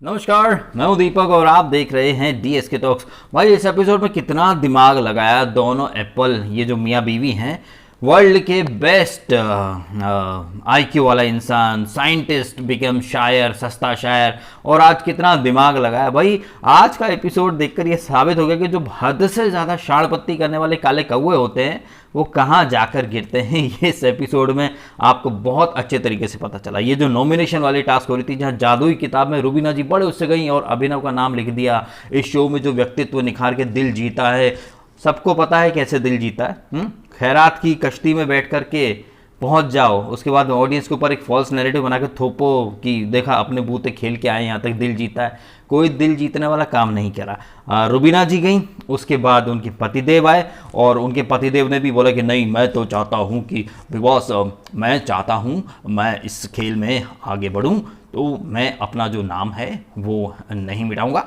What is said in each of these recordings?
नमस्कार, मैं हूं दीपक और आप देख रहे हैं डीएसके टॉक्स। भाई इस एपिसोड में कितना दिमाग लगाया दोनों एप्पल, ये जो मियाँ बीवी हैं, वर्ल्ड के बेस्ट आईक्यू वाला इंसान, साइंटिस्ट बिकम शायर, सस्ता शायर, और आज कितना दिमाग लगाया। भाई आज का एपिसोड देखकर ये साबित हो गया कि जो हद से ज़्यादा शाणपत्ती करने वाले काले कौवे होते हैं वो कहाँ जाकर गिरते हैं। ये इस एपिसोड में आपको बहुत अच्छे तरीके से पता चला। ये जो नॉमिनेशन वाली टास्क हो रही थी, जहाँ जादुई किताब में रूबीना जी बड़े उससे गई और अभिनव का नाम लिख दिया। इस शो में जो व्यक्तित्व निखार के दिल जीता है, सबको पता है कैसे दिल जीता है। खैरात की कश्ती में बैठ कर के पहुंच जाओ, उसके बाद ऑडियंस के ऊपर एक फॉल्स नैरेटिव बना के थोपो कि देखा अपने बूते खेल के आए, यहाँ तक दिल जीता है। कोई दिल जीतने वाला काम नहीं करा। रूबीना जी गई, उसके बाद उनके पतिदेव आए और उनके पतिदेव ने भी बोला कि नहीं, मैं तो चाहता हूँ कि बिग बॉस, मैं चाहता हूँ मैं इस खेल में आगे बढ़ूँ, तो मैं अपना जो नाम है वो नहीं मिटाऊंगा।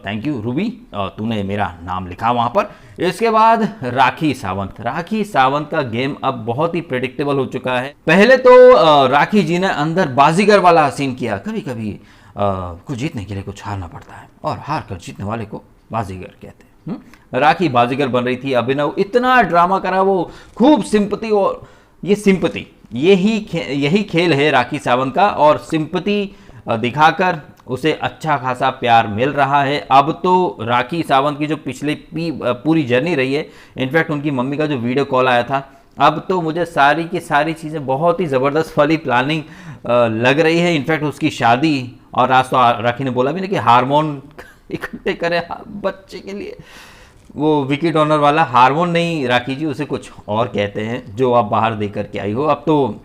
थैंक यू रूबी, तूने मेरा नाम लिखा वहाँ पर। इसके बाद राखी सावंत का गेम अब बहुत ही प्रेडिक्टेबल हो चुका है। पहले तो राखी जी ने अंदर बाजीगर वाला सीन किया। कभी कभी कुछ जीतने के लिए कुछ हारना पड़ता है और हार कर जीतने वाले को बाजीगर कहते हैं। राखी बाजीगर बन रही थी, अभिनव इतना ड्रामा करा, वो खूब सिंपति, और ये सिंपति यही खेल है राखी सावंत का, और सिंपति दिखाकर उसे अच्छा खासा प्यार मिल रहा है। अब तो राखी सावंत की जो पिछले पूरी जर्नी रही है, इनफैक्ट उनकी मम्मी का जो वीडियो कॉल आया था, अब तो मुझे सारी की सारी चीज़ें बहुत ही ज़बरदस्त वाली प्लानिंग लग रही है। इनफैक्ट उसकी शादी, और आज तो राखी ने बोला भी ना कि हार्मोन इकट्ठे करें बच्चे के लिए, वो विकी डोनर वाला हार्मोन नहीं राखी जी, उसे कुछ और कहते हैं जो आप बाहर दे करके आई हो। अब तो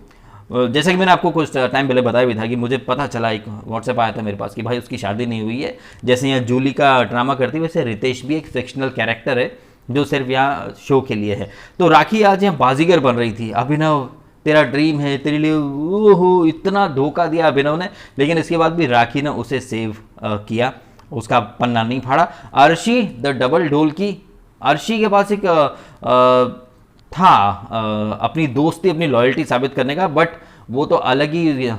जैसे कि मैंने आपको कुछ टाइम पहले बताया भी था कि मुझे पता चला, एक व्हाट्सएप आया था मेरे पास कि भाई उसकी शादी नहीं हुई है। जैसे यहाँ जूली का ड्रामा करती है, वैसे रितेश भी एक फिक्शनल कैरेक्टर है जो सिर्फ यहाँ शो के लिए है। तो राखी आज यहाँ बाजीगर बन रही थी। अभिनव तेरा ड्रीम है, तेरे लिए ओहो, इतना धोखा दिया अभिनव ने, लेकिन इसके बाद भी राखी ने उसे सेव किया, उसका पन्ना नहीं फाड़ा। अर्शी द डबल ढोल की, अर्शी के पास एक था अपनी दोस्ती, अपनी लॉयल्टी साबित करने का, बट वो तो अलग ही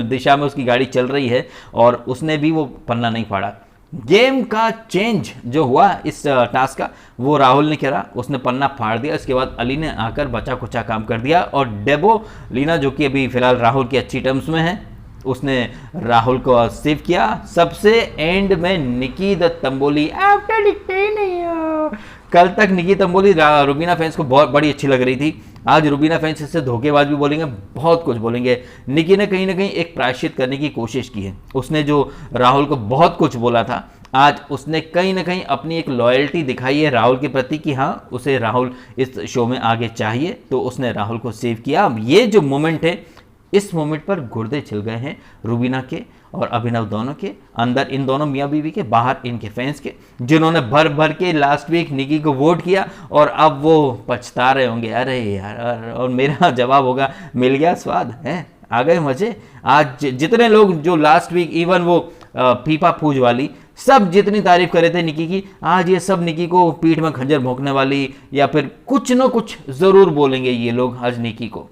दिशा में उसकी गाड़ी चल रही है और उसने भी वो पन्ना नहीं फाड़ा। गेम का चेंज जो हुआ इस टास्क का, वो राहुल ने करा, उसने पन्ना फाड़ दिया। इसके बाद अली ने आकर बचा कुचा काम कर दिया, और डेबो लीना जो कि अभी फिलहाल राहुल की अच्छी टर्म्स में है, उसने राहुल को सेव किया। सबसे एंड में निकी द तंबोली, आफ्टर दिखते नहीं हो। कल तक निकी तंबोली रूबीना फैंस को बहुत बड़ी अच्छी लग रही थी, आज रूबीना फैंस इससे धोखेबाज भी बोलेंगे, बहुत कुछ बोलेंगे। निकी ने कहीं ना कहीं एक प्रायश्चित करने की कोशिश की है। उसने जो राहुल को बहुत कुछ बोला था, आज उसने कहीं ना कहीं अपनी एक लॉयल्टी दिखाई है राहुल के प्रति कि हाँ, उसे राहुल इस शो में आगे चाहिए, तो उसने राहुल को सेव किया। ये जो मोमेंट है, इस मोमेंट पर गुर्दे छिल गए हैं रूबीना के और अभिनव दोनों के, अंदर इन दोनों मियाँ बीवी के, बाहर इनके फैंस के, जिन्होंने भर भर के लास्ट वीक निकी को वोट किया और अब वो पछता रहे होंगे, अरे यार। और मेरा जवाब होगा, मिल गया स्वाद है, आ गए मजे। आज जितने लोग जो लास्ट वीक, इवन वो फीफा फूज वाली, सब जितनी तारीफ करे थे निकी की, आज ये सब निकी को पीठ में खंजर भोंकने वाली या फिर कुछ न कुछ ज़रूर बोलेंगे ये लोग आज निकी को।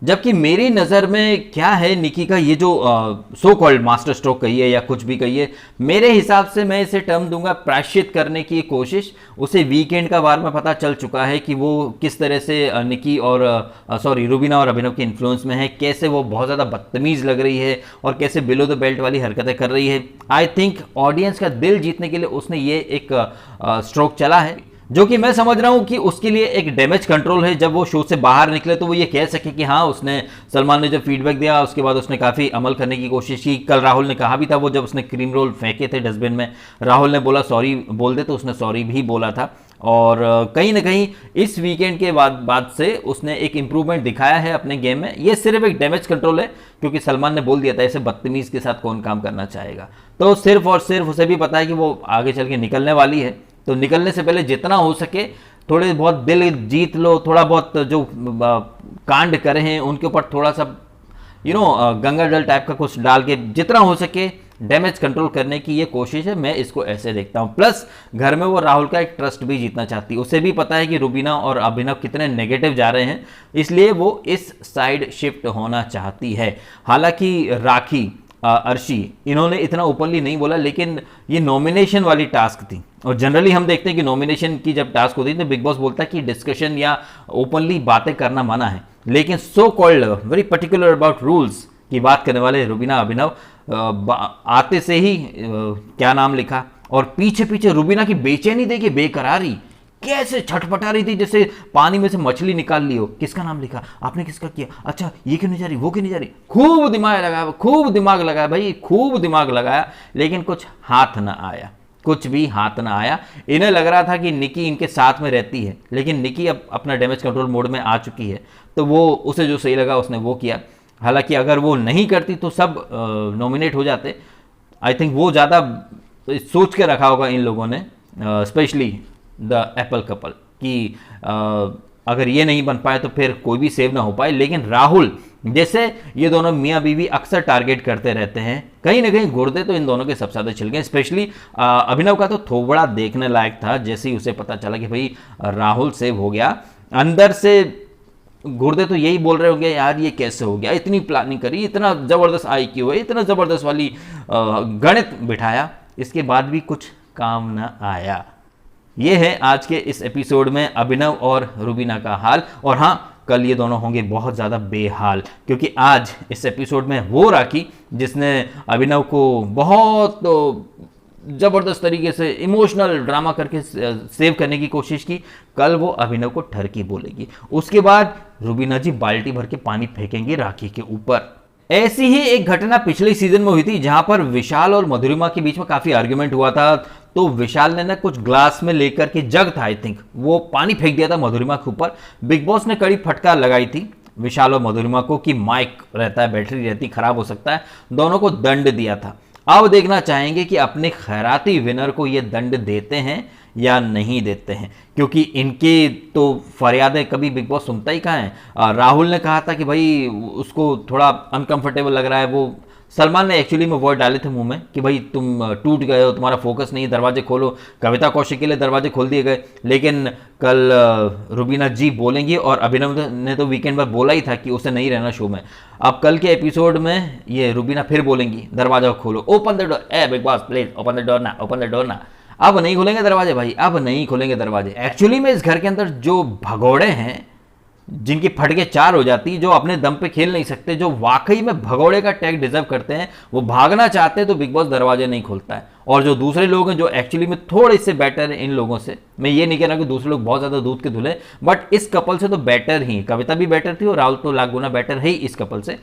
जबकि मेरी नज़र में क्या है, निकी का ये जो सो कॉल्ड मास्टर स्ट्रोक कहिए या कुछ भी कहिए, मेरे हिसाब से मैं इसे टर्म दूंगा प्रायश्चित करने की कोशिश। उसे वीकेंड का बार में पता चल चुका है कि वो किस तरह से निकी और रूबीना और अभिनव के इन्फ्लुएंस में है, कैसे वो बहुत ज़्यादा बदतमीज़ लग रही है और कैसे बिलो द बेल्ट वाली हरकतें कर रही है। आई थिंक ऑडियंस का दिल जीतने के लिए उसने ये एक स्ट्रोक चला है, जो कि मैं समझ रहा हूं कि उसके लिए एक डैमेज कंट्रोल है। जब वो शो से बाहर निकले तो वो ये कह सके कि हाँ, उसने, सलमान ने जो फीडबैक दिया उसके बाद उसने काफ़ी अमल करने की कोशिश की। कल राहुल ने कहा भी था, वो जब उसने क्रीम रोल फेंके थे डस्टबिन में, राहुल ने बोला सॉरी बोल दे, तो उसने सॉरी भी बोला था। और कहीं ना कहीं इस वीकेंड के बाद से उसने एक इम्प्रूवमेंट दिखाया है अपने गेम में। ये सिर्फ एक डैमेज कंट्रोल है, क्योंकि सलमान ने बोल दिया था ऐसे बदतमीज़ के साथ कौन काम करना चाहेगा। तो सिर्फ और सिर्फ उसे भी पता है कि वो आगे चल के निकलने वाली है, तो निकलने से पहले जितना हो सके थोड़े बहुत दिल जीत लो, थोड़ा बहुत जो कांड करे हैं उनके ऊपर थोड़ा सा गंगा जल टाइप का कुछ डाल के जितना हो सके डैमेज कंट्रोल करने की ये कोशिश है। मैं इसको ऐसे देखता हूँ। प्लस घर में वो राहुल का एक ट्रस्ट भी जीतना चाहती है। उसे भी पता है कि रूबीना और अभिनव कितने नेगेटिव जा रहे हैं, इसलिए वो इस साइड शिफ्ट होना चाहती है। हालांकि राखी अर्शी, इन्होंने इतना ओपनली नहीं बोला, लेकिन ये नॉमिनेशन वाली टास्क थी और जनरली हम देखते हैं कि नॉमिनेशन की जब टास्क होती है तो बिग बॉस बोलता है कि डिस्कशन या ओपनली बातें करना मना है, लेकिन so called very particular about rules की बात करने वाले रुबीना अभिनव आते से ही क्या नाम लिखा और पीछे पीछे रुबीना की बेचैनी देखिए, बेकरारी कैसे छटपटा रही थी जैसे पानी में से मछली निकाल ली हो। किसका नाम लिखा, आपने किसका किया, अच्छा ये क्यों नहीं जा रही, वो क्यों नहीं जा रही। खूब दिमाग लगाया, खूब दिमाग लगाया भाई, खूब दिमाग लगाया, लेकिन कुछ हाथ ना आया, कुछ भी हाथ ना आया। इन्हें लग रहा था कि निकी इनके साथ में रहती है, लेकिन निकी अब अपना डैमेज कंट्रोल मोड में आ चुकी है, तो वो उसे जो सही लगा उसने वो किया। हालांकि अगर वो नहीं करती तो सब नॉमिनेट हो जाते। आई थिंक वो ज़्यादा सोच के रखा होगा इन लोगों ने, स्पेशली द एप्पल कपल, कि अगर ये नहीं बन पाए तो फिर कोई भी सेव ना हो पाए। लेकिन राहुल जैसे ये दोनों मियाँ बीवी अक्सर टारगेट करते रहते हैं, कहीं ना कहीं गुर्दे तो इन दोनों के सबसे ज़्यादा छिल गए। स्पेशली अभिनव का तो थोबड़ा देखने लायक था, जैसे ही उसे पता चला कि भाई राहुल सेव हो गया, अंदर से गुर्दे तो यही बोल रहे होंगे यार ये कैसे हो गया, इतनी प्लानिंग करी, इतना ज़बरदस्त IQ है, इतना ज़बरदस्त वाली गणित बिठाया, इसके बाद भी कुछ काम ना आया। ये है आज के इस एपिसोड में अभिनव और रुबीना का हाल। और हाँ, कल ये दोनों होंगे बहुत ज़्यादा बेहाल, क्योंकि आज इस एपिसोड में वो राखी जिसने अभिनव को बहुत ज़बरदस्त तरीके से इमोशनल ड्रामा करके सेव करने की कोशिश की, कल वो अभिनव को ठरकी बोलेगी। उसके बाद रुबीना जी बाल्टी भर के पानी फेंकेंगी राखी के ऊपर। ऐसी ही एक घटना पिछले सीजन में हुई थी, जहां पर विशाल और मधुरिमा के बीच में काफ़ी आर्ग्यूमेंट हुआ था। तो विशाल ने ना कुछ ग्लास में लेकर के, जग था आई थिंक, वो पानी फेंक दिया था मधुरिमा के ऊपर। बिग बॉस ने कड़ी फटकार लगाई थी विशाल और मधुरिमा को कि माइक रहता है, बैटरी रहती, खराब हो सकता है, दोनों को दंड दिया था। अब देखना चाहेंगे कि अपने खैराती विनर को ये दंड देते हैं या नहीं देते हैं, क्योंकि इनके तो फरियादें कभी बिग बॉस सुनता ही कहाँ है। राहुल ने कहा था कि भाई उसको थोड़ा अनकंफर्टेबल लग रहा है, वो सलमान ने एक्चुअली में वर्ड डाले थे मुंह में कि भाई तुम टूट गए हो, तुम्हारा फोकस नहीं है, दरवाजे खोलो। कविता कौशिक के लिए दरवाजे खोल दिए गए, लेकिन कल रुबीना जी बोलेंगी और अभिनव ने तो वीकेंड पर बोला ही था कि उसे नहीं रहना शो में। अब कल के एपिसोड में ये रुबीना फिर बोलेंगी दरवाजा खोलो, open the door, a big boss please open the door ना, ओपन द डोर ना। अब नहीं खोलेंगे दरवाजे भाई, अब नहीं खोलेंगे दरवाजे। एक्चुअली में इस घर के अंदर जो भगौड़े हैं, जिनकी फटके चार हो जाती, जो अपने दम पे खेल नहीं सकते, जो वाकई में भगौड़े का टैग डिजर्व करते हैं, वो भागना चाहते हैं तो बिग बॉस दरवाजे नहीं खोलता है। और जो दूसरे लोग हैं जो एक्चुअली में थोड़े से बेटर हैं इन लोगों से, मैं ये नहीं कह रहा कि दूसरे लोग बहुत ज़्यादा दूध के धुले, बट इस कपल से तो बेटर ही, कविता भी बेटर थी और राहुल तो लाख गुना बेटर है ही इस कपल से।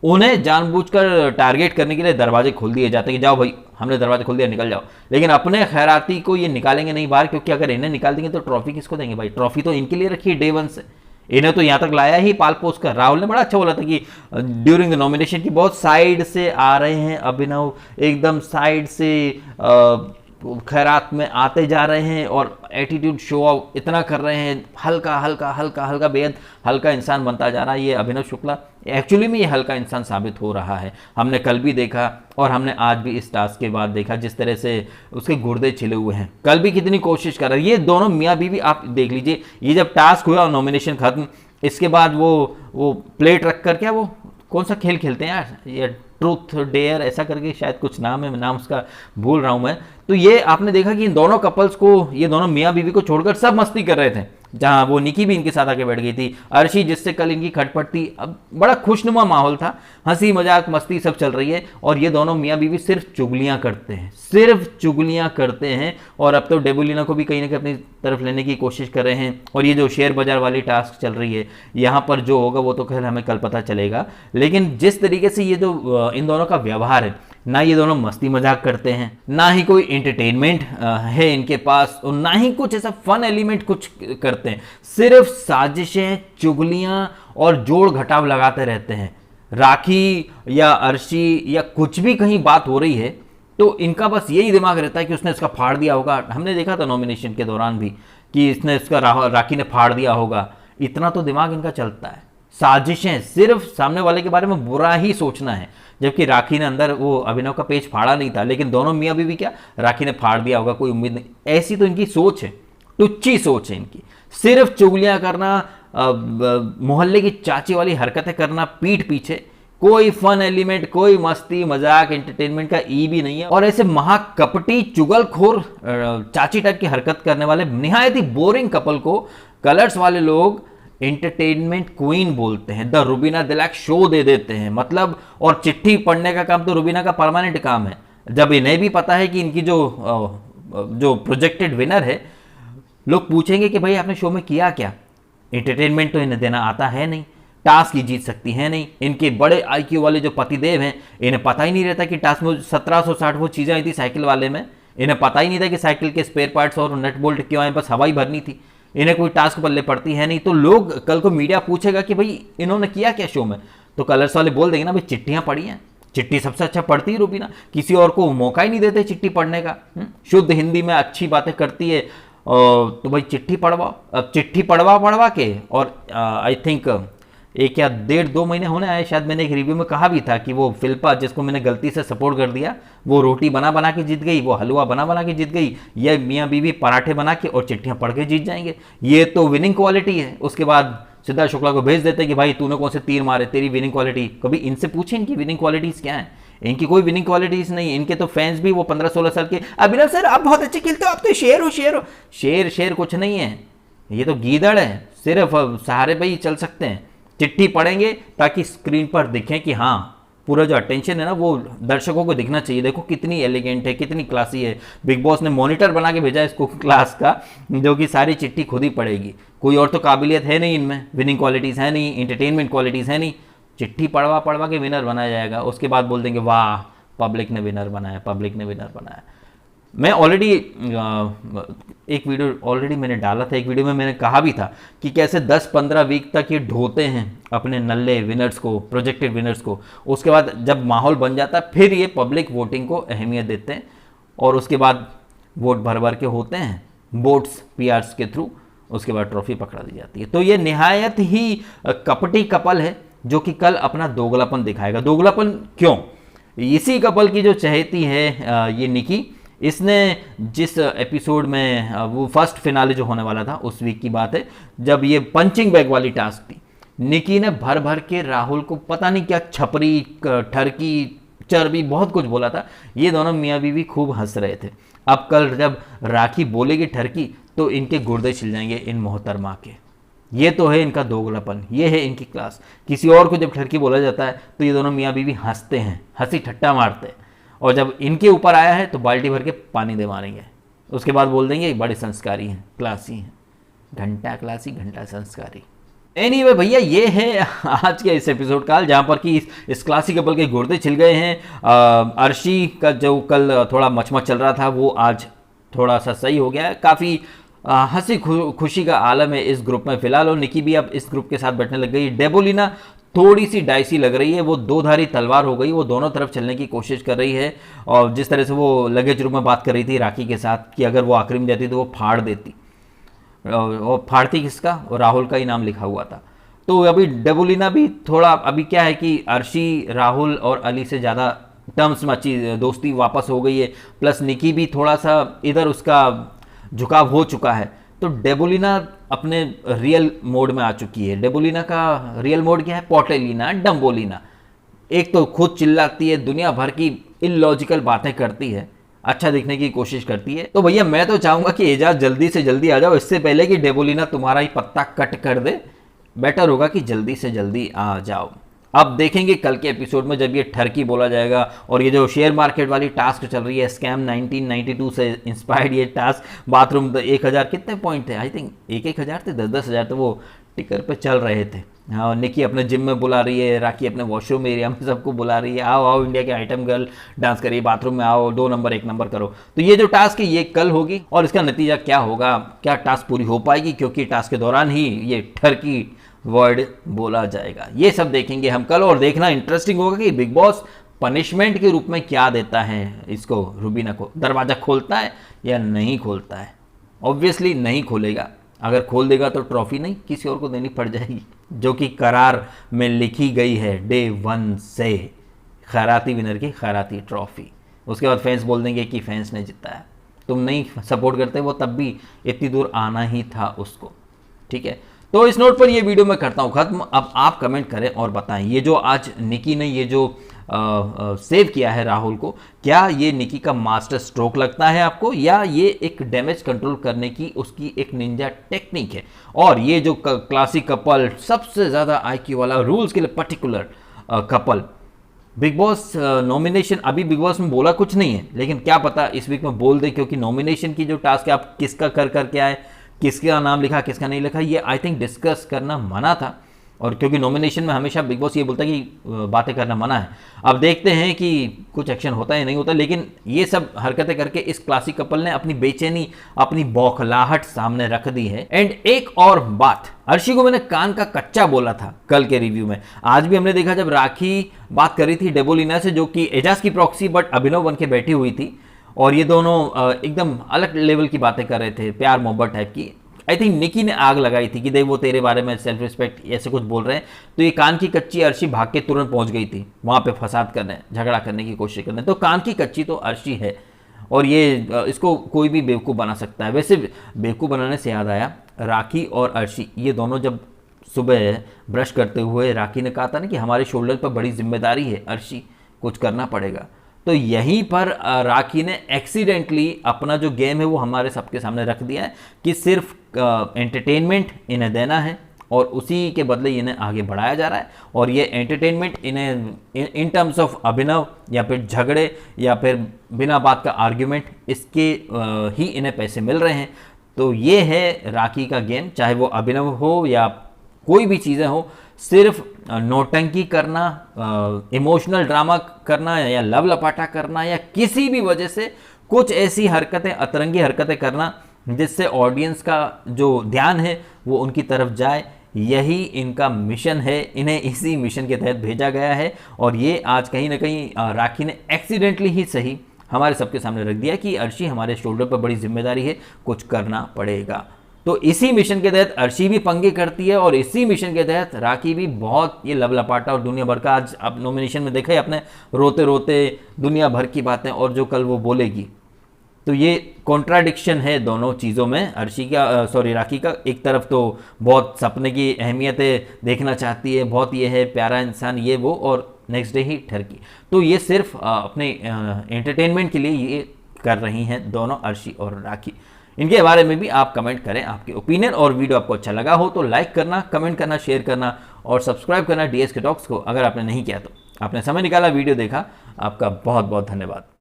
उन्हें जानबूझकर टारगेट करने के लिए दरवाजे खोल दिए जाते हैं कि जाओ भाई हमने दरवाजे खोल दिया, निकल जाओ। लेकिन अपने खैराती को ये निकालेंगे नहीं बाहर, क्योंकि अगर इन्हें निकाल देंगे तो ट्रॉफी किसको देंगे भाई। ट्रॉफी तो इनके लिए रखी है डे 1 से, इन्हें तो यहाँ तक लाया ही पाल पोस कर। राहुल ने बड़ा अच्छा बोला था कि ड्यूरिंग द नॉमिनेशन की बहुत साइड से आ रहे हैं अभिनव, एकदम साइड से खैरात में आते जा रहे हैं और एटीट्यूड शो ऑफ इतना कर रहे हैं, हल्का हल्का हल्का हल्का बेहद हल्का इंसान बनता जा रहा है ये अभिनव शुक्ला। एक्चुअली में ये हल्का इंसान साबित हो रहा है, हमने कल भी देखा और हमने आज भी इस टास्क के बाद देखा जिस तरह से उसके गुर्दे छिले हुए हैं। कल भी कितनी कोशिश कर रहे हैं ये दोनों मियाँ बीवी, आप देख लीजिए। ये जब टास्क हुआ और नॉमिनेशन खत्म, इसके बाद वो प्लेट रख कर, क्या वो कौन सा खेल खेलते हैं यार, ये ट्रूथ डेयर ऐसा करके शायद कुछ नाम है, नाम उसका भूल रहा हूँ मैं। तो ये आपने देखा कि इन दोनों कपल्स को, ये दोनों मियाँ बीवी को छोड़कर सब मस्ती कर रहे थे, जहाँ वो निकी भी इनके साथ आके बैठ गई थी, अर्शी जिससे कल इनकी खटपट थी। अब बड़ा खुशनुमा माहौल था, हंसी मजाक मस्ती सब चल रही है और ये दोनों मियाँ बीवी सिर्फ चुगलियाँ करते हैं, सिर्फ चुगलियाँ करते हैं। और अब तो डेबुलिना को भी कहीं ना कहीं अपनी तरफ लेने की कोशिश कर रहे हैं। और ये जो शेयर बाजार वाली टास्क चल रही है, यहाँ पर जो होगा वो तो खैर हमें कल पता चलेगा। लेकिन जिस तरीके से ये जो इन दोनों का व्यवहार है, ना ये दोनों मस्ती मजाक करते हैं, ना ही कोई एंटरटेनमेंट है इनके पास, और ना ही कुछ ऐसा फन एलिमेंट कुछ करते हैं, सिर्फ साजिशें, चुगलियां और जोड़ घटाव लगाते रहते हैं। राखी या अर्शी या कुछ भी कहीं बात हो रही है तो इनका बस यही दिमाग रहता है कि उसने इसका फाड़ दिया होगा। हमने देखा था नॉमिनेशन के दौरान भी कि इसने इसका राखी ने फाड़ दिया होगा, इतना तो दिमाग इनका चलता है। साजिशें, सिर्फ सामने वाले के बारे में बुरा ही सोचना है। जबकि राखी ने अंदर वो अभिनव का पेज फाड़ा नहीं था, लेकिन दोनों मियाँ बीवी क्या, राखी ने फाड़ दिया होगा, कोई उम्मीद नहीं। ऐसी तो इनकी सोच है, टुच्ची सोच है इनकी, सिर्फ चुगलियाँ करना, मोहल्ले की चाची वाली हरकतें करना पीठ पीछे, कोई फन एलिमेंट, कोई मस्ती मजाक एंटरटेनमेंट का ई भी नहीं है। और ऐसे महाकपटी चुगलखोर चाची टाइप की हरकत करने वाले निहायत ही बोरिंग कपल को कलर्स वाले लोग एंटरटेनमेंट क्वीन बोलते हैं। द रुबीना दिलैक शो दे देते हैं मतलब। और चिट्ठी पढ़ने का काम तो रुबीना का परमानेंट काम है। जब इन्हें भी पता है कि इनकी जो प्रोजेक्टेड विनर है, लोग पूछेंगे कि भाई आपने शो में किया क्या, एंटरटेनमेंट तो इन्हें देना आता है नहीं, टास्क ही जीत सकती है नहीं। इनके बड़े आईक्यू वाले जो पतिदेव हैं, इन्हें पता ही नहीं रहता कि टास्क में 1760 वो चीज़ें आई थी साइकिल वाले में। इन्हें पता ही नहीं था कि साइकिल के स्पेयर पार्ट्स और नट बोल्ट क्यों आए, बस हवा ही भरनी थी। इन्हें कोई टास्क पल्ले पड़ती है नहीं। तो लोग कल को मीडिया पूछेगा कि भाई इन्होंने किया क्या शो में, तो कलर्स वाले बोल देंगे ना भाई चिट्ठियाँ पढ़ी हैं, चिट्ठी सबसे अच्छा पढ़ती है रुबीना, किसी और को मौका ही नहीं देते चिट्ठी पढ़ने का। शुद्ध हिंदी में अच्छी बातें करती है, तो भाई चिट्ठी पढ़वाओ। अब चिट्ठी पढ़वा के, और आई थिंक 1 या 1.5-2 महीने होने आए शायद, मैंने एक रिव्यू में कहा भी था कि वो फिल्पा जिसको मैंने गलती से सपोर्ट कर दिया, वो रोटी बना के जीत गई, वो हलवा बना के जीत गई, ये मियाँ बीवी पराठे बना के और चिट्ठियाँ पढ़ के जीत जाएंगे। ये तो विनिंग क्वालिटी है। उसके बाद सिद्धार्थ शुक्ला को भेज देते कि भाई तूने कौन से तीर मारे, तेरी विनिंग क्वालिटी। कभी इनसे पूछे इनकी विनिंग क्वालिटीज़ क्या है? इनकी कोई विनिंग क्वालिटीज नहीं। इनके तो फैंस भी वो 15-16 साल के, अभिनव सर आप बहुत अच्छे खेलते हो, आप तो शेर हो। शेर कुछ नहीं है, ये तो गीदड़ है। सिर्फ सहारे पे ही चल सकते हैं। चिट्ठी पढ़ेंगे ताकि स्क्रीन पर दिखें कि हाँ, पूरा जो अटेंशन है ना वो दर्शकों को दिखना चाहिए। देखो कितनी एलिगेंट है, कितनी क्लासी है। बिग बॉस ने मॉनिटर बना के भेजा इसको क्लास का, जो कि सारी चिट्ठी खुद ही पढ़ेगी। कोई और तो काबिलियत है नहीं इनमें, विनिंग क्वालिटीज़ है नहीं, एंटरटेनमेंट क्वालिटीज़ है नहीं। चिट्ठी पढ़वा के विनर बनाया जाएगा। उसके बाद बोल देंगे वाह पब्लिक ने विनर बनाया, पब्लिक ने विनर बनाया। मैं ऑलरेडी एक वीडियो ऑलरेडी मैंने डाला था, एक वीडियो में मैंने कहा भी था कि कैसे 10-15 वीक तक ये ढोते हैं अपने नल्ले विनर्स को, प्रोजेक्टेड विनर्स को। उसके बाद जब माहौल बन जाता है फिर ये पब्लिक वोटिंग को अहमियत देते हैं, और उसके बाद वोट भर के होते हैं वोट्स पीआर्स के थ्रू। उसके बाद ट्रॉफी पकड़ा दी जाती है। तो ये निहायत ही कपटी कपल है जो कि कल अपना दोगलापन दिखाएगा। दोगलापन क्यों? इसी कपल की जो चहेती है ये निकी, इसने जिस एपिसोड में वो फर्स्ट फिनाले जो होने वाला था उस वीक की बात है, जब ये पंचिंग बैग वाली टास्क थी, निकी ने भर के राहुल को पता नहीं क्या छपरी, ठरकी, चर्बी बहुत कुछ बोला था। ये दोनों मियाँ बीवी खूब हंस रहे थे। अब कल जब राखी बोलेगी ठरकी तो इनके गुर्दे छिल जाएंगे इन मोहतरमा के। ये तो है इनका दोगलापन, ये है इनकी क्लास। किसी और को जब ठरकी बोला जाता है तो ये दोनों मियाँ बीवी हंसते हैं, हंसी ठट्टा मारते हैं, और जब इनके ऊपर आया है तो बाल्टी भर के पानी दे मारेंगे। उसके बाद बोल देंगे बड़े संस्कारी हैं, क्लासी हैं। घंटा क्लासी, घंटा संस्कारी। एनीवे भैया, ये है आज के इस एपिसोड का, जहाँ पर कि इस क्लासी कपल के गुर्दे छिल गए हैं। अर्शी का जो कल थोड़ा मचमच चल रहा था वो आज थोड़ा सा सही हो गया है। काफ़ी हंसी खुशी का आलम है इस ग्रुप में फिलहाल, और निकी भी अब इस ग्रुप के साथ बैठने लग गई। डेबोलिना थोड़ी सी डाइसी लग रही है, वो दो धारी तलवार हो गई, वो दोनों तरफ चलने की कोशिश कर रही है। और जिस तरह से वो लगेज रूम में बात कर रही थी राखी के साथ कि अगर वो आखिरी में जाती तो वो फाड़ देती, और फाड़ती किसका? और राहुल का ही नाम लिखा हुआ था। तो अभी डेबोलिना भी थोड़ा, अभी क्या है कि अर्शी, राहुल और अली से ज़्यादा टर्म्स में अच्छी दोस्ती वापस हो गई है, प्लस निकी भी थोड़ा सा इधर उसका झुकाव हो चुका है। तो डेबोलिना अपने रियल मोड में आ चुकी है। डेबोलिना का रियल मोड क्या है? पोटेलिना, डम्बोलिना। एक तो खुद चिल्लाती है, दुनिया भर की इलॉजिकल बातें करती है, अच्छा दिखने की कोशिश करती है। तो भैया मैं तो चाहूँगा कि एजाज जल्दी से जल्दी आ जाओ, इससे पहले कि डेबोलिना तुम्हारा ही पत्ता कट कर दे। बेटर होगा कि जल्दी से जल्दी आ जाओ। अब देखेंगे कल के एपिसोड में जब ये ठरकी बोला जाएगा, और ये जो शेयर मार्केट वाली टास्क चल रही है, स्कैम 1992 से इंस्पायर्ड ये टास्क, बाथरूम 1000 कितने पॉइंट थे? आई थिंक 1,000 थे, 10-10 हज़ार तो वो टिकर पे चल रहे थे। हाँ, निकी अपने जिम में बुला रही है, राखी अपने वॉशरूम एरिया में सबको बुला रही है, आओ आओ इंडिया के आइटम गर्ल डांस करिए, बाथरूम में आओ, 2 नंबर 1 नंबर करो। तो ये जो टास्क है ये कल होगी, और इसका नतीजा क्या होगा, क्या टास्क पूरी हो पाएगी, क्योंकि टास्क के दौरान ही ये ठरकी वर्ड बोला जाएगा। ये सब देखेंगे हम कल, और देखना इंटरेस्टिंग होगा कि बिग बॉस पनिशमेंट के रूप में क्या देता है इसको, रुबीना को। दरवाज़ा खोलता है या नहीं खोलता है? ऑब्वियसली नहीं खोलेगा। अगर खोल देगा तो ट्रॉफी नहीं किसी और को देनी पड़ जाएगी, जो कि करार में लिखी गई है डे 1 से, खैराती विनर की खैराती ट्रॉफी। उसके बाद फैंस बोल देंगे कि फैंस ने जीता है, तुम नहीं सपोर्ट करते, वो तब भी इतनी दूर आना ही था उसको। ठीक है, तो इस नोट पर ये वीडियो मैं करता हूँ खत्म। अब आप कमेंट करें और बताएं, ये जो आज निकी ने ये जो सेव किया है राहुल को, क्या ये निकी का मास्टर स्ट्रोक लगता है आपको, या ये एक डैमेज कंट्रोल करने की उसकी एक निंजा टेक्निक है? और ये जो क्लासिक कपल, सबसे ज़्यादा आईक्यू वाला, रूल्स के लिए particular couple, big boss nomination, अभी बिग बॉस में बोला कुछ नहीं है, लेकिन क्या पता इस वीक में बोल दे, क्योंकि नॉमिनेशन की जो टास्क है, आप किसका कर करके आए, किसका नाम लिखा किसका नहीं लिखा, ये आई थिंक डिस्कस करना मना था। और क्योंकि नॉमिनेशन में हमेशा बिग बॉस ये बोलता है कि बातें करना मना है। अब देखते हैं कि कुछ एक्शन होता है या नहीं होता, लेकिन ये सब हरकतें करके इस क्लासिक कपल ने अपनी बेचैनी, अपनी बौखलाहट सामने रख दी है। एंड एक और बात, अर्शी को मैंने कान का कच्चा बोला था कल के रिव्यू में, आज भी हमने देखा जब राखी बात करी थी डेबोलिना से, जो कि एजाज की प्रॉक्सी बट अभिनव बन के बैठी हुई थी, और ये दोनों एकदम अलग लेवल की बातें कर रहे थे, प्यार मोहब्बत टाइप की। आई थिंक निकी ने आग लगाई थी कि देख वो तेरे बारे में सेल्फ रिस्पेक्ट ऐसे कुछ बोल रहे हैं, तो ये कान की कच्ची अर्शी भाग के तुरंत पहुंच गई थी वहाँ पे फसाद करने, झगड़ा करने की कोशिश करने। तो कान की कच्ची तो अर्शी है, और ये इसको कोई भी बेवकूफ़ बना सकता है। वैसे बेवकूफ़ बनाने से याद आया, राखी और अर्शी ये दोनों जब सुबह ब्रश करते हुए राखी ने कहा था ना कि हमारे शोल्डर पर बड़ी जिम्मेदारी है अर्शी, कुछ करना पड़ेगा, तो यहीं पर राखी ने एक्सीडेंटली अपना जो गेम है वो हमारे सबके सामने रख दिया है कि सिर्फ एंटरटेनमेंट इन्हें देना है और उसी के बदले इन्हें आगे बढ़ाया जा रहा है। और ये एंटरटेनमेंट इन्हें इन टर्म्स ऑफ अभिनव या फिर झगड़े या फिर बिना बात का आर्ग्यूमेंट, इसके ही इन्हें पैसे मिल रहे हैं। तो ये है राखी का गेम, चाहे वो अभिनव हो या कोई भी चीज़ें हो, सिर्फ नौटंकी करना, इमोशनल ड्रामा करना या लव लपाटा करना या किसी भी वजह से कुछ ऐसी हरकतें, अतरंगी हरकतें करना जिससे ऑडियंस का जो ध्यान है वो उनकी तरफ जाए, यही इनका मिशन है। इन्हें इसी मिशन के तहत भेजा गया है और ये आज कहीं ना कहीं राखी ने एक्सीडेंटली ही सही हमारे सबके सामने रख दिया कि अर्शी हमारे शोल्डर पर बड़ी जिम्मेदारी है, कुछ करना पड़ेगा। तो इसी मिशन के तहत अर्शी भी पंगे करती है और इसी मिशन के तहत राखी भी बहुत ये लवलपाटा और दुनिया भर का, आज आप नॉमिनेशन में देखा है आपने, रोते रोते दुनिया भर की बातें, और जो कल वो बोलेगी। तो ये कॉन्ट्राडिक्शन है दोनों चीज़ों में, अर्शी का राखी का। एक तरफ तो बहुत सपने की अहमियतें देखना चाहती है, बहुत ये है प्यारा इंसान ये वो, और नेक्स्ट डे ही ठरकी। तो ये सिर्फ अपने एंटरटेनमेंट के लिए ये कर रही हैं दोनों, अर्शी और राखी। इनके बारे में भी आप कमेंट करें आपके ओपिनियन, और वीडियो आपको अच्छा लगा हो तो लाइक करना, कमेंट करना, शेयर करना और सब्सक्राइब करना DSK टॉक्स को अगर आपने नहीं किया तो। आपने समय निकाला, वीडियो देखा, आपका बहुत बहुत धन्यवाद।